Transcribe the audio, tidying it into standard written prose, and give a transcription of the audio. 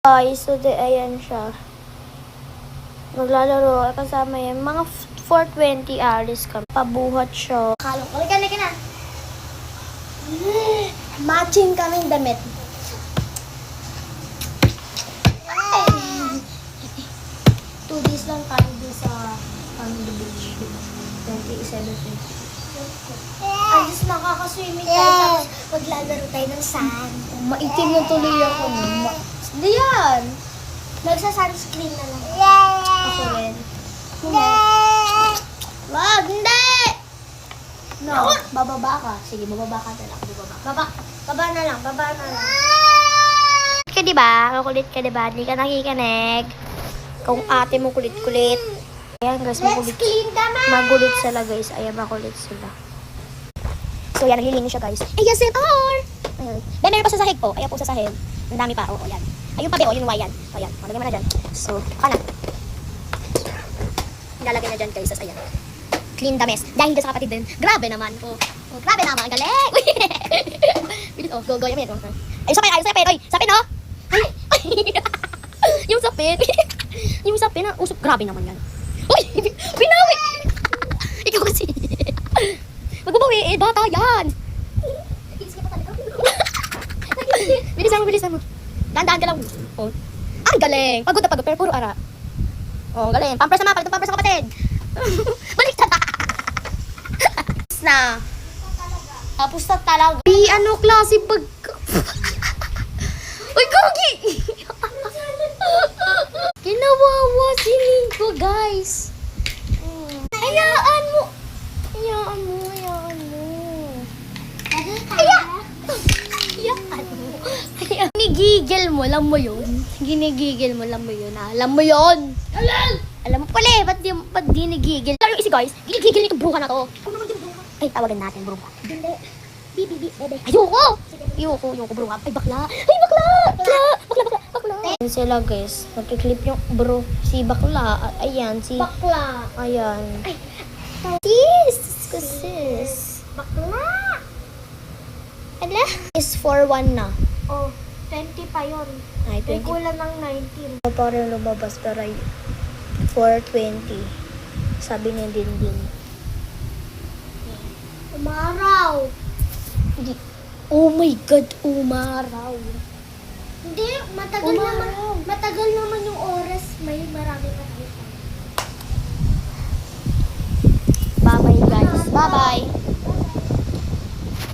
Guys, so ayan siya. Maglalaro kasama yan. Mga 4:20 alis kami. Pabuhat siya. Kalo, halika na. Matching kaming damit. 2 days lang tayo din sa Family Beach. 27. Ay, just makakaswimming tayo tapos maglalaro tayo ng sand. Maitim na tuloy ako. Hindi yan. Magsa-sunscreen na lang. Ako rin. Wag, hindi! No, bababa ka. Sige, bababa ka na lang. Baba na lang. Ka diba? Kukulit ka diba? Hindi ka nakikinig. Kung ate mo kulit-kulit. Ayan guys, Let's clean the mess! magulit sila guys. Ayan, makulit sila. So yan, naglilinis siya guys. ASMR! Then meron pa sa sahig po. Ayan po sa sahig. Ang dami pa. Oo, yan. Ayun pa yung Y yan. O yan, malagay mo na dyan. So, ano? Ilalagay na dyan guys. Ayan. Clean the mess. Dahil ka sa kapatid din. Grabe naman. Oh, grabe naman. Ang galing. Bilis, oh, go. Yan. Ay, sapin. Oy, sapin, oh. Ay. Yung sapin. Yung sapin na usok. Grabe naman yan. Uy, binawi. Ikaw kasi. Magbabawi, bata yan. Bilisan mo. Dahan-dahan ka lang. Oh. Ang galing. Pagod na pagod, pero puro ara. Oh, galing. Pampers naman, palit ng pampers sa kapatid. Baliktad. Tapos na talaga. Ano klase pag... Uy, Gogi! Kinawawa si Nico, guys. Hayaan mo. Ginigigil mo, alam mo yun. Alam mo yun. Alam mo pala eh, ba't ginigigil? Lalo yung isi guys, ginigigil nito bruha na to. Ay, tawagan natin bruha. Hindi. Bibi, bebe. Ayoko, bruha. Ay, bakla. Ayan sila guys, magkiklip yung si bakla. At ayan, Bakla. ayan. Ay, Sis. bakla. Ala? Is 4-1 na. Oh, 20 pa yun. Ay, May 20. kulang ng 19. Parang lumabas pero 4:20. Sabi niya din. Umaraw. Hindi. Oh my God, umaraw. Hindi, matagal naman yung oras. May marami pa tayo. Bye-bye guys. Bye-bye.